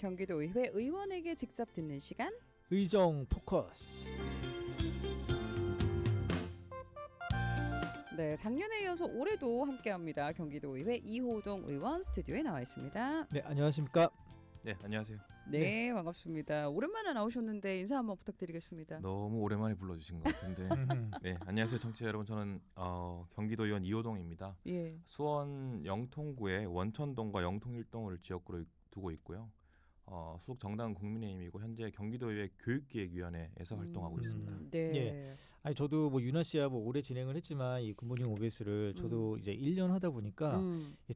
경기도의회 의원에게 직접 듣는 시간. 의정 포커스. 네, 작년에 이어서 올해도 함께합니다. 경기도의회 이호동 의원 스튜디오에 나와 있습니다. 네, 안녕하십니까? 네, 안녕하세요. 네, 반갑습니다. 오랜만에 나오셨는데 인사 한번 부탁드리겠습니다. 너무 오랜만에 불러주신 것 같은데. 네, 안녕하세요, 청취자 여러분. 저는 경기도의원 이호동입니다. 예. 수원 영통구의 원천동과 영통 1동을 지역구로 두고 있고요. 소속 정당은 국민의힘이고 현재 경기도의회 교육기획위원회에서 활동하고 있습니다. 네. 예. 아니 저도 뭐 유나 씨야 뭐 오래 진행을 했지만 이 굿모닝 OBS를 저도 이제 1년 하다 보니까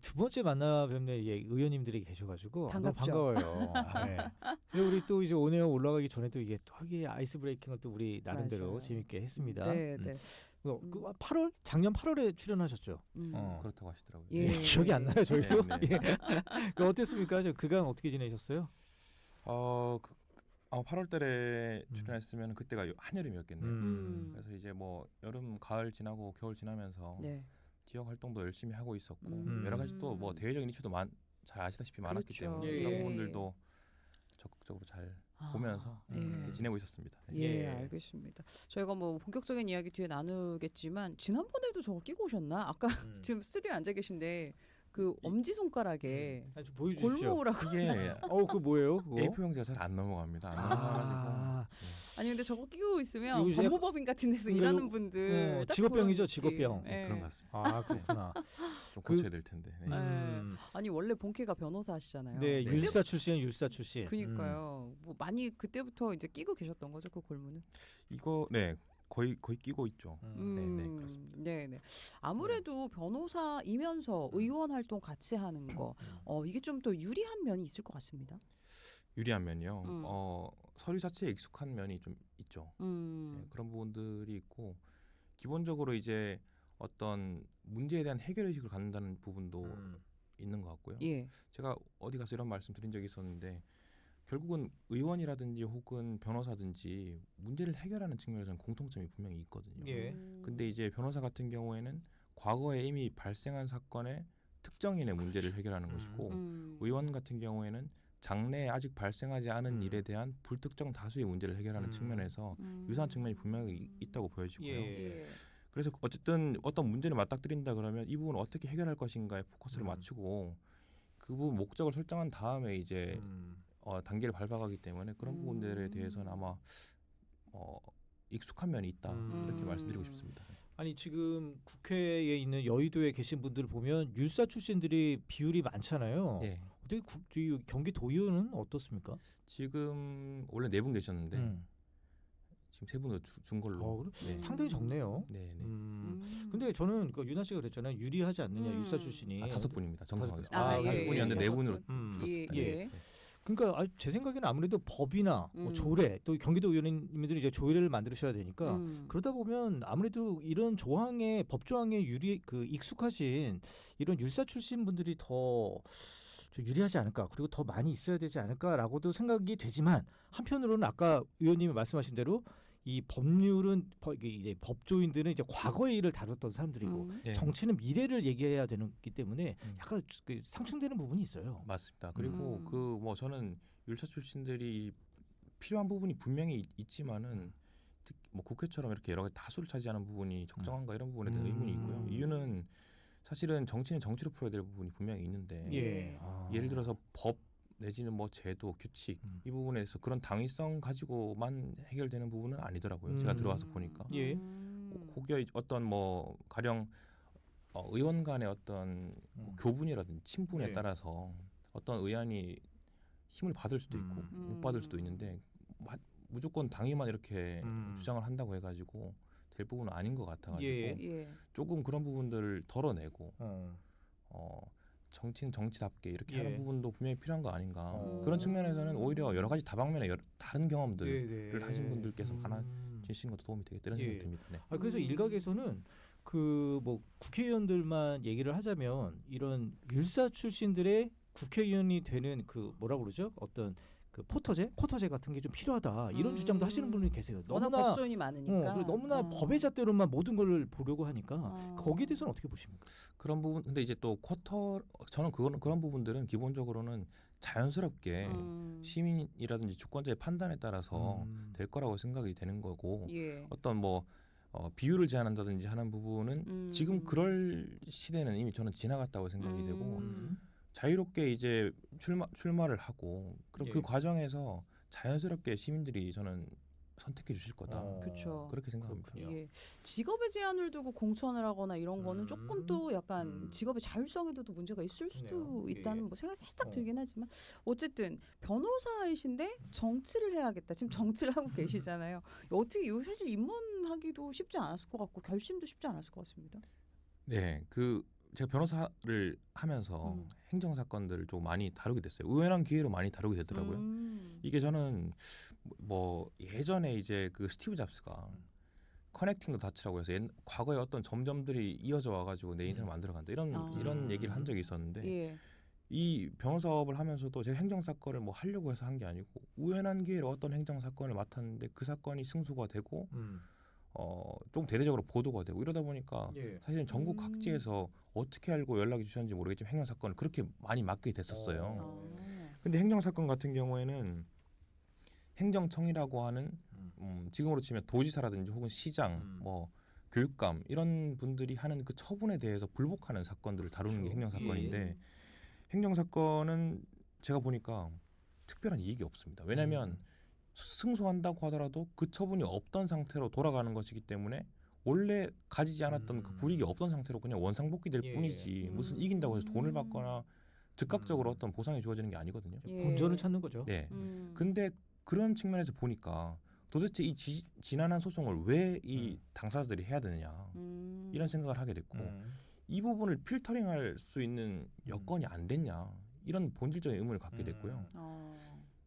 두 번째 만나 뵙는 의원님들이 계셔가지고 너무 반가워요. 네. 그리고 우리 또 이제 오늘 올라가기 전에 또 이게 또 아이스 브레이킹을 또 우리 나름대로 맞아요. 재밌게 했습니다. 네, 네. 8월 작년 8월에 출연하셨죠. 그렇다고 하시더라고요. 예. 네. 기억이 안 나요, 저희도. 네, 네. 예. 어땠습니까? 그간 어떻게 지내셨어요? 8월 달에 출연했으면 그때가 한여름이었겠네요. 그래서 이제 뭐 여름, 가을 지나고 겨울 지나면서 네. 지역 활동도 열심히 하고 있었고 여러 가지 또 뭐 대외적인 이슈도 잘 아시다시피 많았기 그렇죠. 때문에 예. 그런 부분들도 적극적으로 잘 보면서 예. 지내고 있었습니다. 네. 예, 예. 알겠습니다. 저희가 뭐 본격적인 이야기 뒤에 나누겠지만 지난번에도 저거 끼고 오셨나? 아까 지금 스튜디오에 앉아 계신데 그 엄지 손가락에 좀 보여주십시오. 골무라고. 이게 그거 뭐예요? 그거? A4 용지가 잘 안 넘어갑니다. 안 넘어가가지고 아니 근데 저거 끼고 있으면 요새 법무법인 같은 데서 그러니까 일하는 분들 딱 직업병이죠, 보는 직업병. 느낌. 예. 그런 것 같습니다. 아, 그렇구나. 좀 고쳐야 될 텐데. 네. 아니 원래 본캐가 변호사 하시잖아요. 네, 그때- 율사 출신, 율사 출신. 그니까요. 뭐 많이 그때부터 이제 끼고 계셨던 거죠, 그 골무는. 이거 거의 끼고 있죠. 네, 그렇습니다. 네. 아무래도 변호사이면서 의원 활동 같이 하는 거, 이게 좀 더 유리한 면이 있을 것 같습니다. 유리한 면이요. 서류 자체에 익숙한 면이 좀 있죠. 네, 그런 부분들이 있고 기본적으로 이제 어떤 문제에 대한 해결 의식을 갖는다는 부분도 있는 것 같고요. 예. 제가 어디 가서 이런 말씀 드린 적이 있었는데 결국은 의원이라든지 혹은 변호사든지 문제를 해결하는 측면에서는 공통점이 분명히 있거든요. 예. 근데 이제 변호사 같은 경우에는 과거에 이미 발생한 사건의 특정인의 문제를 해결하는 것이고 의원 같은 경우에는 장래에 아직 발생하지 않은 일에 대한 불특정 다수의 문제를 해결하는 측면에서 유사한 측면이 분명히 있다고 보여지고요. 예. 그래서 어쨌든 어떤 문제를 맞닥뜨린다 그러면 이 부분을 어떻게 해결할 것인가에 포커스를 맞추고 그 부분 목적을 설정한 다음에 이제 단계를 밟아가기 때문에 그런 부분들에 대해서는 아마 익숙한 면이 있다 이렇게 말씀드리고 싶습니다. 아니 지금 국회에 있는 여의도에 계신 분들을 보면 율사 출신들이 비율이 많잖아요. 네. 어떻게 경기도의원은 어떻습니까? 지금 원래 4분 계셨는데 지금 3분으로 준 걸로. 네. 상당히 적네요. 네. 근데 저는 유나 씨가 그랬잖아요. 유리하지 않느냐 율사 출신이. 5분입니다. 정정하겠습니다. 아, 5분이었는데 예. 4분으로 예. 줄었습니다. 예. 그러니까 제 생각에는 아무래도 법이나 뭐 조례 또 경기도 의원님들이 이제 조례를 만들으셔야 되니까 그러다 보면 아무래도 이런 조항에 법 조항에 익숙하신 이런 율사 출신 분들이 더 좀 유리하지 않을까 그리고 더 많이 있어야 되지 않을까라고도 생각이 되지만 한편으로는 아까 의원님이 말씀하신 대로 이 법률은 이제 법조인들은 이제 과거의 일을 다뤘던 사람들이고 예. 정치는 미래를 얘기해야 되기 때문에 약간 상충되는 부분이 있어요. 맞습니다. 그리고 저는 율사 출신들이 필요한 부분이 분명히 있지만은 뭐 국회처럼 이렇게 여러 가지 다수를 차지하는 부분이 적정한가 이런 부분에 대한 의문이 있고요. 이유는 사실은 정치는 정치로 풀어야 될 부분이 분명히 있는데 예를 들어서 법 내지는 뭐 제도, 규칙 이 부분에서 그런 당위성 가지고만 해결되는 부분은 아니더라고요. 제가 들어와서 보니까. 예. 혹여 어떤 뭐 가령 의원 간의 어떤 교분이라든지 친분에 따라서 어떤 의안이 힘을 받을 수도 있고 못 받을 수도 있는데 무조건 당위만 이렇게 주장을 한다고 해가지고 될 부분은 아닌 것 같아가지고 조금 그런 부분들을 덜어내고 정치는 정치답게 이렇게 하는 부분도 분명히 필요한 거 아닌가. 그런 측면에서는 오히려 여러 가지 다방면의 다른 경험들을 하신 분들께서 많아지시는 것도 도움이 되겠다 이런 생각이 듭니다. 네. 그래서 일각에서는 뭐 국회의원들만 얘기를 하자면 이런 율사 출신들의 국회의원이 되는 뭐라 그러죠? 어떤 쿼터제 같은 게 좀 필요하다 이런 주장도 하시는 분이 계세요. 워낙 법조인이 많으니까. 그리고 너무나 법의 잣대로만 모든 걸 보려고 하니까 거기에 대해서는 어떻게 보십니까? 그런 부분 근데 이제 또 저는 그런 부분들은 기본적으로는 자연스럽게 시민이라든지 주권자의 판단에 따라서 될 거라고 생각이 되는 거고 예. 어떤 뭐 비율을 제한한다든지 하는 부분은 지금 그럴 시대는 이미 저는 지나갔다고 생각이 되고 자유롭게 이제 출마를 하고 그럼 그 예. 과정에서 자연스럽게 시민들이 저는 선택해 주실 거다. 그렇죠. 그렇게 생각합니다. 예. 직업의 제한을 두고 공천을 하거나 이런 거는 조금 또 약간 직업의 자율성에도 문제가 있을 수도 그러네요. 있다는 예. 뭐 생각이 살짝 들긴 하지만 어쨌든 변호사이신데 정치를 해야겠다. 지금 정치를 하고 계시잖아요. 어떻게 이거 사실 입문하기도 쉽지 않았을 것 같고 결심도 쉽지 않았을 것 같습니다. 네, 제가 변호사를 하면서 행정 사건들을 좀 많이 다루게 됐어요. 우연한 기회로 많이 다루게 되더라고요. 이게 저는 뭐 예전에 이제 그 스티브 잡스가 커넥팅 더 다츠라고 해서 과거에 어떤 점점들이 이어져 와가지고 내 인생을 만들어간다 이런 얘기를 한 적이 있었는데 예. 이 변호사업을 하면서도 제가 행정 사건을 뭐 하려고 해서 한 게 아니고 우연한 기회로 어떤 행정 사건을 맡았는데 그 사건이 승소가 되고 좀 대대적으로 보도가 되고 이러다 보니까 예. 사실은 전국 각지에서 어떻게 알고 연락이 주셨는지 모르겠지만 행정 사건을 그렇게 많이 맡게 됐었어요. 근데 행정 사건 같은 경우에는 행정청이라고 하는 지금으로 치면 도지사라든지 혹은 시장, 뭐 교육감 이런 분들이 하는 그 처분에 대해서 불복하는 사건들을 다루는 게 행정 사건인데 행정 사건은 제가 보니까 특별한 이익이 없습니다. 왜냐하면 승소한다고 하더라도 그 처분이 없던 상태로 돌아가는 것이기 때문에 원래 가지지 않았던 그 불이익이 없던 상태로 그냥 원상복귀될 뿐이지 무슨 이긴다고 해서 돈을 받거나 즉각적으로 어떤 보상이 주어지는 게 아니거든요. 예. 본전을 찾는 거죠. 네. 근데 그런 측면에서 보니까 도대체 이 지난한 소송을 왜 이 당사자들이 해야 되느냐 이런 생각을 하게 됐고 이 부분을 필터링할 수 있는 여건이 안 됐냐 이런 본질적인 의문을 갖게 됐고요.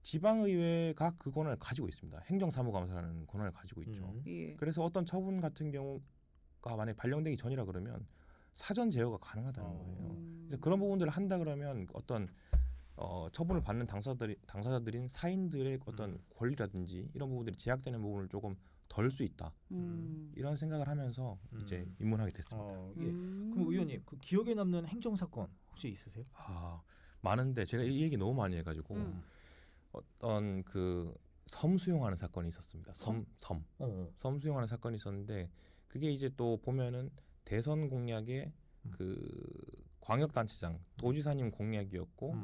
지방의회가 그 권한을 가지고 있습니다. 행정사무감사라는 권한을 가지고 있죠. 예. 그래서 어떤 처분 같은 경우가 만약에 발령되기 전이라 그러면 사전 제어가 가능하다는 거예요. 그래서 그런 부분들을 한다 그러면 어떤 처분을 받는 당사자들인 사인들의 어떤 권리라든지 이런 부분들이 제약되는 부분을 조금 덜 수 있다. 이런 생각을 하면서 이제 입문하게 됐습니다. 예. 그럼 의원님 그 기억에 남는 행정 사건 혹시 있으세요? 많은데 제가 이 얘기 너무 많이 해가지고 어떤 그 섬 수용하는 사건이 있었습니다. 섬 수용하는 사건이 있었는데 그게 이제 또 보면은 대선 공약의 그 광역단체장 도지사님 공약이었고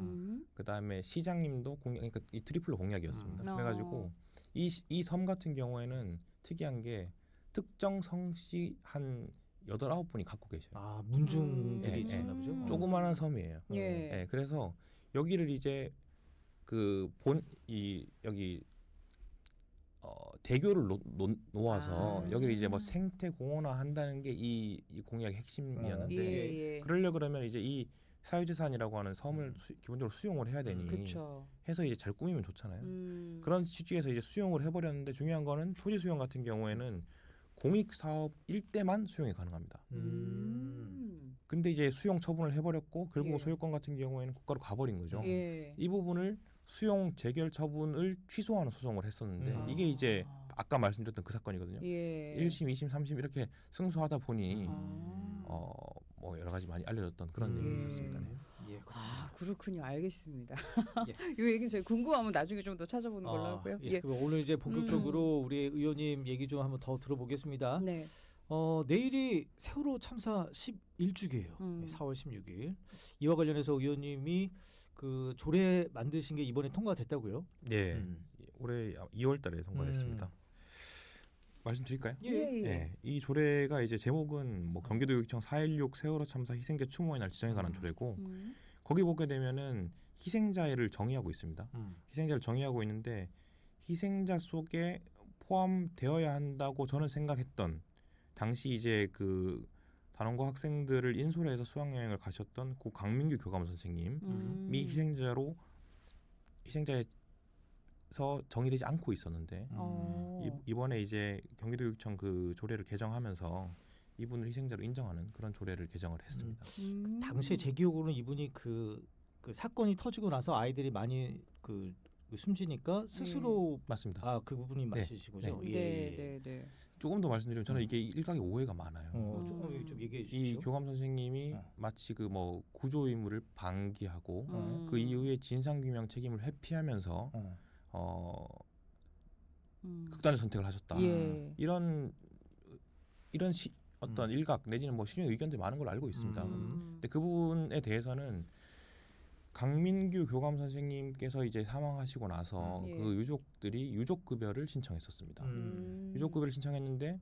그 다음에 시장님도 공약, 그러니까 이 트리플로 공약이었습니다. 그래가지고 이 섬 같은 경우에는 특이한 게 특정 성씨 한 8-9분이 갖고 계셔요. 문중들이 있나 보죠. 조그마한 섬이에요. 예. 그래서 여기를 이제 여기 대교를 놓아서 여기를 이제 뭐 생태 공원화 한다는 게 이 공약의 핵심이었는데 그러려 그러면 이제 이 사유재산이라고 하는 섬을 기본적으로 수용을 해야 되니 해서 이제 잘 꾸미면 좋잖아요. 그런 취지에서 이제 수용을 해버렸는데 중요한 거는 토지 수용 같은 경우에는 공익 사업일 때만 수용이 가능합니다. 근데 이제 수용 처분을 해버렸고 결국 소유권 같은 경우에는 국가로 가버린 거죠. 이 부분을 수용 재결 처분을 취소하는 소송을 했었는데 이게 이제 아까 말씀드렸던 그 사건이거든요. 1심, 2심, 3심 이렇게 승소하다 보니 뭐 여러 가지 많이 알려졌던 그런 내용이 있었습니다. 네. 그렇군요. 알겠습니다. 이 얘기는 저희 궁금하면 나중에 좀 더 찾아보는 걸로 하고요. 그럼 오늘 이제 본격적으로 우리 의원님 얘기 좀 한번 더 들어보겠습니다. 네. 내일이 세월호 참사 11주기예요. 4월 16일. 이와 관련해서 의원님이 그 조례 만드신 게 이번에 통과됐다고요? 네. 올해 2월달에 통과됐습니다. 말씀드릴까요? 예. 이 조례가 이제 제목은 뭐 경기도교육청 4.16 세월호 참사 희생자 추모의 날 지정에 관한 조례고 거기 보게 되면은 희생자를 정의하고 있습니다. 희생자를 정의하고 있는데 희생자 속에 포함되어야 한다고 저는 생각했던 당시 이제 그 단원고 학생들을 인솔해서 해서 수학여행을 가셨던 고 강민규 교감 선생님이 희생자에서 정의되지 않고 있었는데 이번에 이제 경기도교육청 그 조례를 개정하면서 이분을 희생자로 인정하는 그런 조례를 개정을 했습니다. 당시에 제 기억으로는 이분이 그 사건이 터지고 나서 아이들이 많이 그 숨지니까 스스로 맞습니다. 그 부분이 맞으신 거죠. 네, 네, 네. 조금 더 말씀드리면 저는 이게 일각의 오해가 많아요. 조금 좀 얘기해 이 주십시오. 교감 선생님이 마치 그 뭐 구조 의무를 방기하고 음. 그 이후에 진상 규명 책임을 회피하면서 극단의 선택을 하셨다. 예. 이런 어떤 일각 내지는 뭐 신용 의견들이 많은 걸로 알고 있습니다. 근데 그 부분에 대해서는 강민규 교감 선생님께서 이제 사망하시고 나서 예. 그 유족들이 유족급여를 신청했었습니다. 유족급여를 신청했는데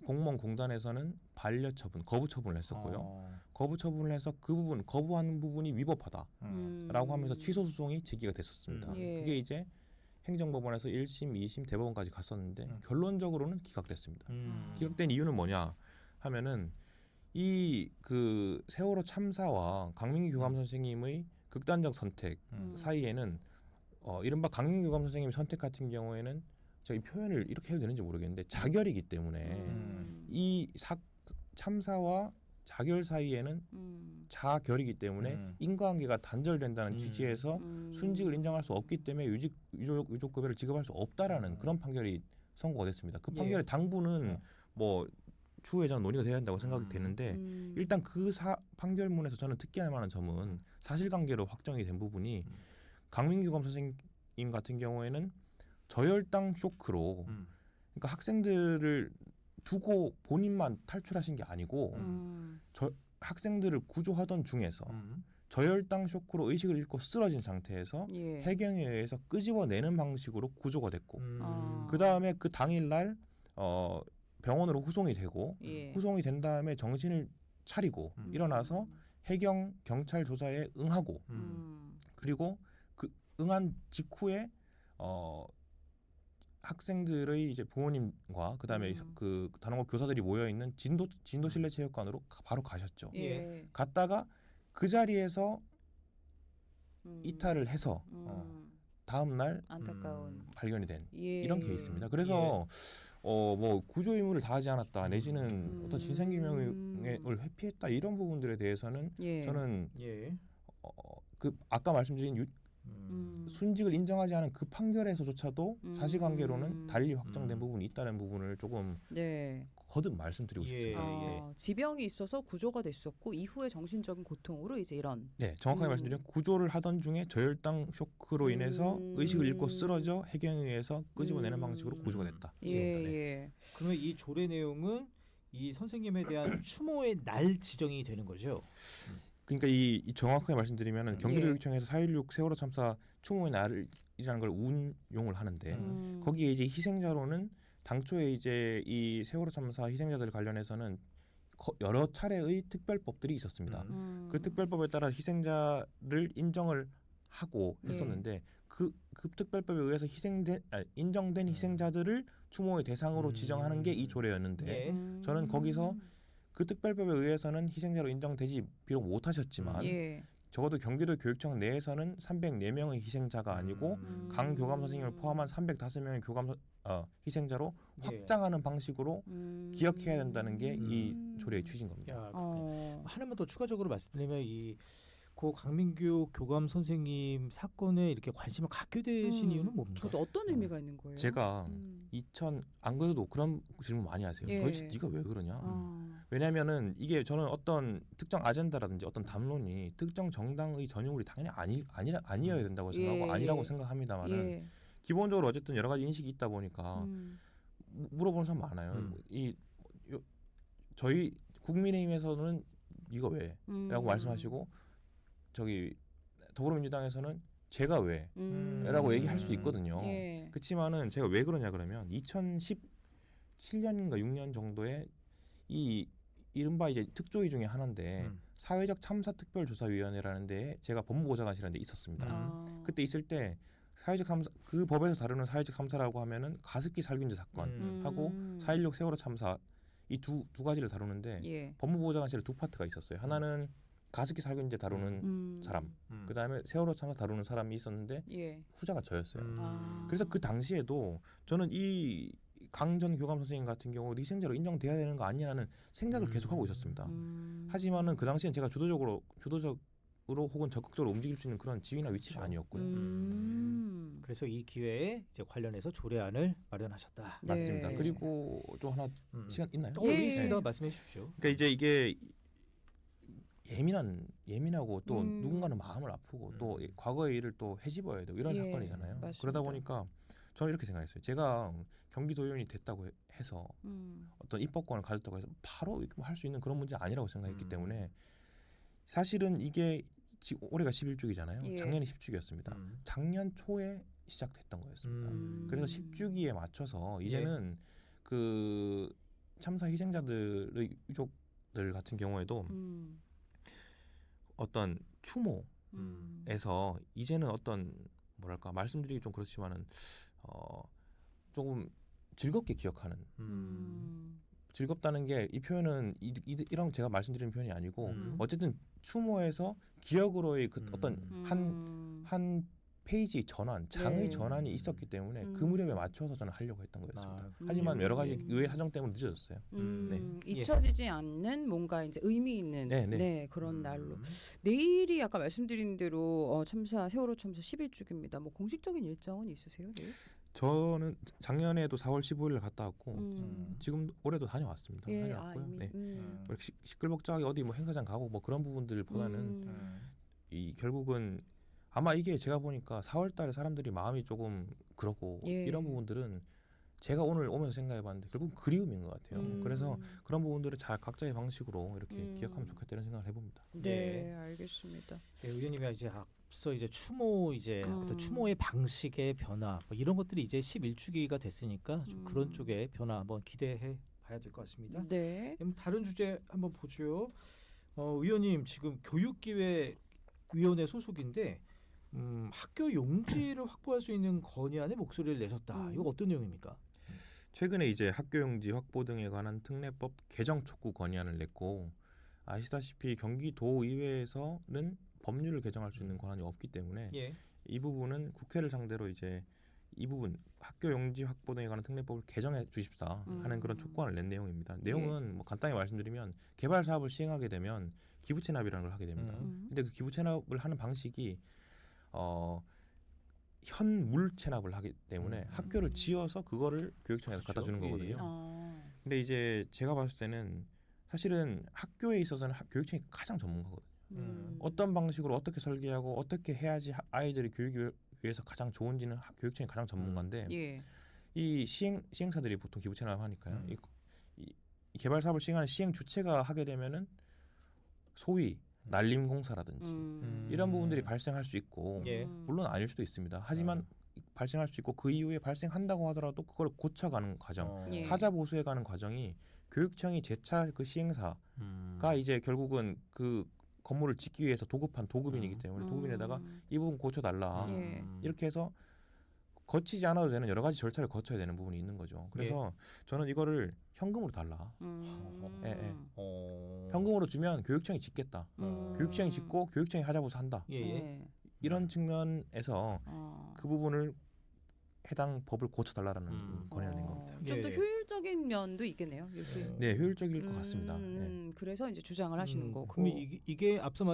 공무원공단에서는 반려처분, 거부처분을 했었고요. 거부처분을 해서 그 부분, 거부하는 부분이 위법하다라고 하면서 취소 소송이 제기가 됐었습니다. 예. 그게 이제 행정법원에서 1심, 2심, 대법원까지 갔었는데 결론적으로는 기각됐습니다. 기각된 이유는 뭐냐 하면은 이 그 세월호 참사와 강민규 교감 선생님의 극단적 선택 사이에는 이른바 강민규 교감 선생님 선택 같은 경우에는 제가 이 표현을 이렇게 해도 되는지 모르겠는데 자결이기 때문에 이 참사와 자결 사이에는 자결이기 때문에 인과관계가 단절된다는 취지에서 순직을 인정할 수 없기 때문에 유족급여를 지급할 수 없다라는 그런 판결이 선고가 됐습니다. 그 판결의 당부는 뭐 추후에 저는 논의가 돼야 한다고 생각이 되는데 일단 그 판결문에서 저는 특기할 만한 점은 사실관계로 확정이 된 부분이 강민규 검 선생님 같은 경우에는 저혈당 쇼크로 그러니까 학생들을 두고 본인만 탈출하신 게 아니고 학생들을 구조하던 중에서 저혈당 쇼크로 의식을 잃고 쓰러진 상태에서 예. 해경에 의해서 끄집어내는 방식으로 구조가 됐고 아. 그 다음에 그 당일날 병원으로 후송이 되고 예. 후송이 된 다음에 정신을 차리고 일어나서 해경 경찰 조사에 응하고 그리고 그 응한 직후에 학생들의 이제 부모님과 그다음에 그 단원고 교사들이 모여 있는 진도 실내 체육관으로 바로 가셨죠. 예. 갔다가 그 자리에서 이탈을 해서 다음 날 안타까운 발견이 된 예. 이런 케이스입니다. 그래서 뭐 구조 의무를 다하지 않았다 내지는 어떤 진상 규명을 회피했다 이런 부분들에 대해서는 예. 저는 예. 그 아까 말씀드린 순직을 인정하지 않은 그 판결에서조차도 사실관계로는 달리 확정된 부분이 있다는 부분을 조금 네. 거듭 말씀드리고 예. 싶습니다. 지병이 있어서 구조가 됐었고 이후에 정신적인 고통으로 이제 이런 네, 정확하게 말씀드리면 구조를 하던 중에 저혈당 쇼크로 인해서 의식을 잃고 쓰러져 해경에 의해서 끄집어내는 방식으로 구조가 됐다. 예, 예. 그러면 이 조례 내용은 이 선생님에 대한 추모의 날 지정이 되는 거죠. 그러니까 이 정확하게 말씀드리면은 경기도교육청에서 4.16 세월호 참사 추모의 날이라는 걸 운용을 하는데 거기에 이제 희생자로는 당초에 이제 이 세월호 참사 희생자들 관련해서는 여러 차례의 특별법들이 있었습니다. 그 특별법에 따라 희생자를 인정을 하고 했었는데 그 특별법에 의해서 인정된 희생자들을 추모의 대상으로 지정하는 게 이 조례였는데 저는 거기서 그 특별법에 의해서는 희생자로 인정되지 비록 못하셨지만 적어도 경기도 교육청 내에서는 304명의 희생자가 아니고 강 교감 선생님을 포함한 305명의 교감 희생자로 확장하는 방식으로 기억해야 된다는 게 이 조례의 취지인 겁니다. 하나만 더 추가적으로 말씀드리면 고 강민규 교감 선생님 사건에 이렇게 관심을 갖게 되신 이유는 뭡니까? 저도 어떤 의미가 있는 거예요? 제가 안 그래도 그런 질문 많이 하세요. 도대체 네가 왜 그러냐? 왜냐하면은 이게 저는 어떤 특정 아젠다라든지 어떤 담론이 특정 정당의 전유물이 당연히 아니어야 된다고 생각하고 아니라고 생각합니다만은 기본적으로 어쨌든 여러 가지 인식이 있다 보니까 물어보는 사람 많아요. 저희 국민의힘에서는 이거 왜? 라고 말씀하시고 저기 더불어민주당에서는 제가 왜? 라고 얘기할 수 있거든요. 그렇지만은 제가 왜 그러냐 그러면 2017년인가 6년 정도에 이 이른바 이제 특조위 중에 하나인데 사회적 참사 특별조사위원회라는 데에 제가 법무보좌관실에 있었습니다. 그때 있을 때 사회적 참사 그 법에서 다루는 사회적 참사라고 하면은 가습기 살균제 사건하고 4.16 세월호 참사 이 두 가지를 다루는데 법무보좌관실에 두 파트가 있었어요. 하나는 가습기 살균제 다루는 사람, 그 다음에 세월호 참사 다루는 사람이 있었는데 후자가 저였어요. 그래서 그 당시에도 저는 이 강전 교감 선생님 같은 경우 희생자로 인정돼야 되는 거 아니냐는 생각을 계속하고 있었습니다. 하지만은 그 당시엔 제가 주도적으로 혹은 적극적으로 움직일 수 있는 그런 지위나 위치가 아니었고요. 그래서 이 기회에 이제 관련해서 조례안을 마련하셨다. 네. 맞습니다. 그리고 또 하나 시간 있나요? 예, 예. 있습니다. 말씀해 주십시오. 그러니까 이제 이게 예민하고 또 음. 누군가는 마음을 아프고 또 과거의 일을 또 헤집어야 되고 이런 예, 사건이잖아요. 맞습니다. 그러다 보니까 저는 이렇게 생각했어요. 제가 경기도의원이 됐다고 해서 어떤 입법권을 가졌다고 해서 바로 할 수 있는 그런 문제 아니라고 생각했기 때문에 사실은 이게 올해가 11주기잖아요. 예. 작년이 10주기였습니다. 작년 초에 시작됐던 거였습니다. 그래서 10주기에 맞춰서 이제는 그 참사 희생자들의 유족들 같은 경우에도 어떤 추모에서 이제는 어떤 뭐랄까 말씀드리기 좀 그렇지만은 조금 즐겁게 기억하는 즐겁다는 게 이 표현은 이런 제가 말씀드리는 표현이 아니고 어쨌든 추모에서 기억으로의 그 어떤 한 페이지 전환, 장의 네. 전환이 있었기 때문에 그 무렵에 맞춰서 저는 하려고 했던 거였습니다. 아, 하지만 여러 가지 의회 사정 때문에 늦어졌어요. 잊혀지지 않는 뭔가 이제 의미 있는 네. 그런 날로 내일이 아까 말씀드린 대로 세월호 참사 11주기입니다. 뭐 공식적인 일정은 있으세요? 내일? 저는 작년에도 4월 15일을 갔다 왔고 지금 올해도 다녀왔습니다. 예, 다녀왔고요. 이미. 네. 시끌벅적하게 어디 뭐 행사장 가고 뭐 그런 부분들보다는 이 결국은 아마 이게 제가 보니까 4월달에 사람들이 마음이 조금 그렇고 예. 이런 부분들은 제가 오늘 오면서 생각해봤는데 결국 그리움인 것 같아요. 그래서 그런 부분들을 잘 각자의 방식으로 이렇게 기억하면 좋겠다 이런 생각을 해봅니다. 네, 알겠습니다. 네, 의원님이 이제 앞서 이제 추모 어떤 추모의 방식의 변화 뭐 이런 것들이 이제 11주기가 됐으니까 좀 그런 쪽의 변화 한번 기대해 봐야 될 것 같습니다. 네. 그럼 다른 주제 한번 보죠. 의원님 지금 교육기획위원회 소속인데 학교 용지를 확보할 수 있는 건의안에 목소리를 내셨다. 이거 어떤 내용입니까? 최근에 이제 학교용지 확보 등에 관한 특례법 개정 촉구 건의안을 냈고 아시다시피 경기도의회에서는 법률을 개정할 수 있는 권한이 없기 때문에 예. 이 부분은 국회를 상대로 이제 이 부분 학교용지 확보 등에 관한 특례법을 개정해 주십사 하는 그런 촉구안을 낸 내용입니다. 내용은 뭐 간단히 말씀드리면 개발 사업을 시행하게 되면 기부 체납이라는 걸 하게 됩니다. 근데 그 기부 체납을 하는 방식이 현물 체납을 하기 때문에 학교를 지어서 그거를 교육청에서 갖다 주는 거거든요. 근데 이제 제가 봤을 때는 사실은 학교에 있어서는 교육청이 가장 전문가거든요. 어떤 방식으로 어떻게 설계하고 어떻게 해야지 아이들이 교육을 위해서 가장 좋은지는 교육청이 가장 전문가인데 예. 이 시행사들이 보통 기부 체납을 하니까요. 이 개발 사업을 시행하는 시행 주체가 하게 되면은 소위 날림 공사라든지 이런 부분들이 발생할 수 있고 예. 물론 아닐 수도 있습니다. 하지만 발생할 수 있고 그 이후에 발생한다고 하더라도 그걸 고쳐가는 과정, 예. 하자 보수해가는 과정이 교육청이 재차 그 시행사가 이제 결국은 그 건물을 짓기 위해서 도급한 도급인이기 때문에 도급인에다가 이 부분 고쳐달라 예. 이렇게 해서 거치지 않아도 되는 여러 가지 절차를 거쳐야 되는 부분이 있는 거죠. 그래서 저는 이거를 현금으로 달라. 예. 현금으로 주면 교육청이 짓겠다. 교육청이 짓고 교육청이 하자보수 한다. 예. 이런 측면에서 그 부분을 해당 법을 고쳐달라는 건의를 낸 겁니다. 좀 더 예. 효율적인 면도 있겠네요. 이렇게. 네, 효율적일 것 같습니다. 네. 그래서 이제 주장을 하시는 거고. 그럼 이게 앞서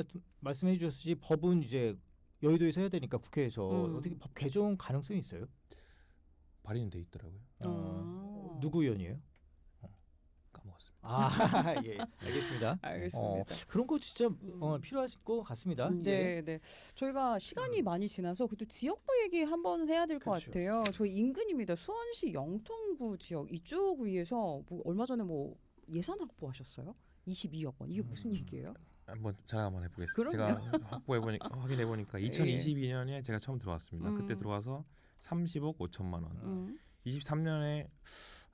말씀해 주셨듯이 법은 이제 여의도에서 해야 되니까 국회에서 어떻게 법 개정 가능성이 있어요? 발의는 돼 있더라고요. 누구 의원이에요? 까먹었습니다. 예, 알겠습니다. 알겠습니다. 그런 거 진짜 필요하실 것 같습니다. 네, 네. 저희가 시간이 많이 지나서 그래도 지역부 얘기 한번 해야 될 것 그렇죠. 같아요. 저희 인근입니다. 수원시 영통구 지역 이쪽 위에서 뭐 얼마 전에 뭐 예산 확보하셨어요? 22억 원. 이게 무슨 얘기예요? 한번 자랑 한번 해보겠습니다. 그럼요. 제가 확인해 보니까 2022년에 제가 처음 들어왔습니다. 그때 들어와서 30억 5천만 원. 23년에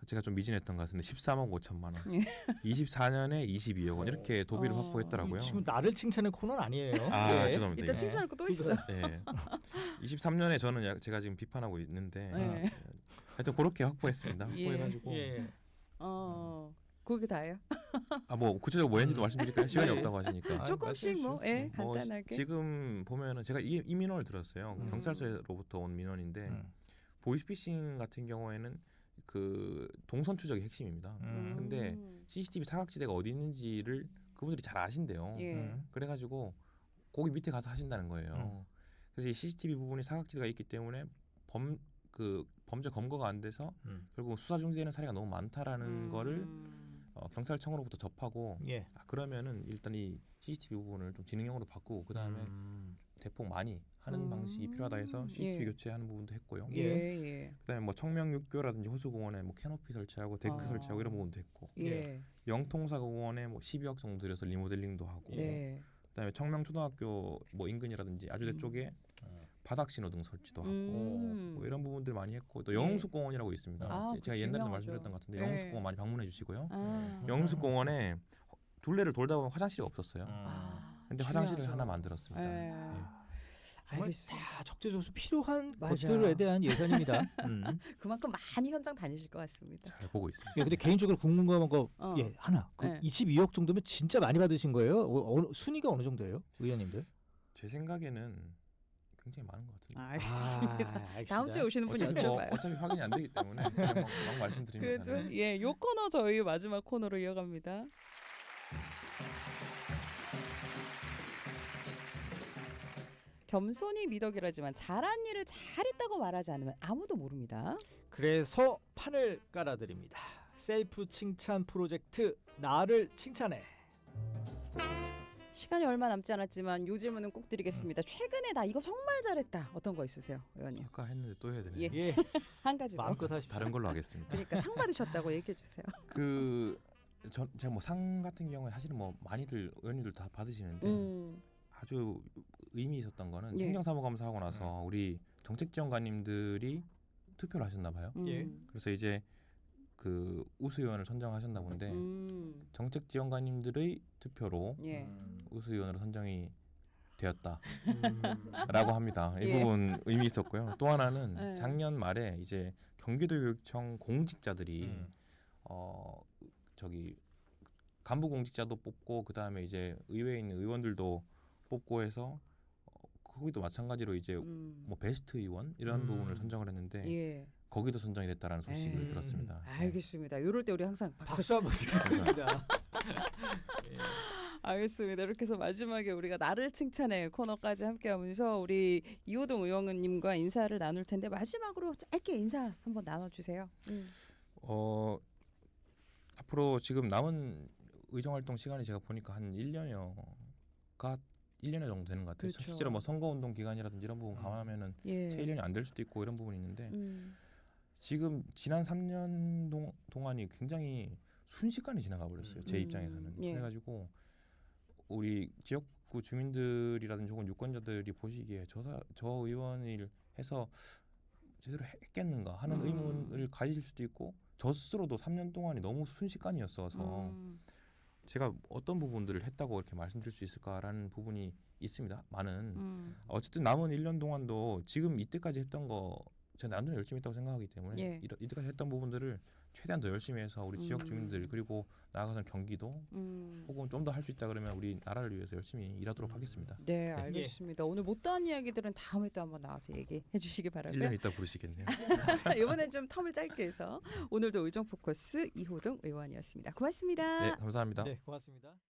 제가 좀 미진했던 것 같은데 13억 5천만 원. 24년에 22억 원 이렇게 도비를 확보했더라고요. 지금 나를 칭찬할 코너는 아니에요. 아, 예. 죄송합니다. 이따 칭찬할 거 또 있어. 네. 23년에 저는 제가 지금 비판하고 있는데 하여튼 그렇게 확보했습니다. 확보해가지고 그게 다예요? 뭐 구체적으로 뭐 했는지도 말씀드릴까요? 시간이 없다고 하시니까. 조금씩 뭐 간단하게. 지금 보면은 제가 이 민원을 들었어요. 경찰서로부터 온 민원인데 보이스피싱 같은 경우에는 그 동선 추적이 핵심입니다. 근데 CCTV 사각지대가 어디 있는지를 그분들이 잘 아신대요. 그래가지고 거기 밑에 가서 하신다는 거예요. 그래서 이 CCTV 부분이 사각지대가 있기 때문에 범죄 검거가 안 돼서 결국 수사 중지되는 사례가 너무 많다라는 거를 경찰청으로부터 접하고 예. 그러면은 일단 이 CCTV 부분을 좀 지능형으로 바꾸고 그 다음에 대폭 많이 하는 방식이 필요하다 해서 CCTV 예. 교체하는 부분도 했고요. 예. 예. 그다음에 뭐 청명육교라든지 호수공원에 뭐 캐노피 설치하고 데크 설치하고 이런 부분도 했고 예. 영통사공원에 뭐 12억 정도 들여서 리모델링도 하고 네. 그다음에 청명초등학교 뭐 인근이라든지 아주대 쪽에 바닥 신호등 설치도 하고 뭐 이런 부분들 많이 했고 또 영흥숲공원이라고 있습니다. 아, 제가 그 옛날에 유명하죠. 말씀드렸던 것 같은데 네. 영흥숲공원 많이 방문해 주시고요. 아. 영흥숲공원에 둘레를 돌다 보면 화장실이 없었어요. 근데 화장실을 중요하죠. 하나 만들었습니다. 네. 예. 정말 알겠습니다. 다 적재적소 필요한 맞아요. 것들에 대한 예산입니다. 그만큼 많이 현장 다니실 것 같습니다. 잘 보고 있습니다. 예, 근데 개인적으로 궁금한 거 예, 하나. 그 네. 22억 정도면 진짜 많이 받으신 거예요? 순위가 어느 정도예요, 의원님들? 제 생각에는 굉장히 많은 것 같은데. 알겠습니다. 알겠습니다. 다음 주에 오시는 분 여쭤봐요. 어차피 확인이 안 되기 때문에 그냥 막 말씀드립니다. 그래도 네. 예, 요 코너 저희 마지막 코너로 이어갑니다. 겸손이 미덕이라지만 잘한 일을 잘했다고 말하지 않으면 아무도 모릅니다. 그래서 판을 깔아드립니다. 셀프 칭찬 프로젝트 나를 칭찬해. 시간이 얼마 남지 않았지만 요 질문은 꼭 드리겠습니다. 최근에 나 이거 정말 잘했다. 어떤 거 있으세요, 의원님? 아까 했는데 또 해야 되네요. 예. 예, 한 가지 더. 마음껏 하십시오. 다른 걸로 하겠습니다. 그러니까 상 받으셨다고 얘기해 주세요. 제가 뭐 상 같은 경우에 사실은 뭐 많이들 의원님들 다 받으시는데 아주 의미 있었던 거는 예. 행정사무감사하고 나서 우리 정책지원관님들이 투표를 하셨나 봐요. 예. 그래서 이제 그 우수위원을 선정하셨나 본데 정책지원관님들의 투표로 예. 우수위원으로 선정이 되었다라고 음. 합니다. 이 예. 부분 의미 있었고요. 또 하나는 예. 작년 말에 이제 경기도교육청 공직자들이 저기 간부 공직자도 뽑고 그 다음에 이제 의회에 있는 의원들도 뽑고 해서 거기도 마찬가지로 이제 뭐 베스트 의원 이런 부분을 선정을 했는데 예. 거기도 선정이 됐다라는 소식을 에이, 들었습니다. 알겠습니다. 이럴 때 우리 항상 박수 한번 드립니다. 알겠습니다. 이렇게 해서 마지막에 우리가 나를 칭찬해 코너까지 함께하면서 우리 이호동 의원님과 인사를 나눌 텐데 마지막으로 짧게 인사 한번 나눠주세요. 앞으로 지금 남은 의정활동 시간이 제가 보니까 한 1년여 정도 되는 것 같아요. 그렇죠. 실제로 뭐 선거운동 기간이라든지 이런 부분 감안하면은 예. 채 1년이 안 될 수도 있고 이런 부분이 있는데 지금 지난 3년 동안이 굉장히 순식간에 지나가 버렸어요. 제 입장에서는. 예. 그래가지고 우리 지역구 주민들이라든지 혹은 유권자들이 보시기에 저 의원을 해서 제대로 했겠는가 하는 의문을 가지실 수도 있고 저 스스로도 3년 동안이 너무 순식간이었어서 제가 어떤 부분들을 했다고 이렇게 말씀드릴 수 있을까라는 부분이 있습니다. 많은. 어쨌든 남은 1년 동안도 지금 이때까지 했던 거 제가 나름대로 열심히 했다고 생각하기 때문에 예. 이때까지 했던 부분들을 최대한 더 열심히 해서 우리 지역 주민들 그리고 나아가서 경기도 혹은 좀 더 할 수 있다 그러면 우리 나라를 위해서 열심히 일하도록 하겠습니다. 네, 알겠습니다. 오늘 못다한 이야기들은 다음에 또 한번 나와서 얘기해 주시기 바라고요. 1년 있다 부르시겠네요. 이번엔 좀 텀을 짧게 해서 오늘도 의정포커스 이호동 의원이었습니다. 고맙습니다. 네, 감사합니다. 네, 고맙습니다.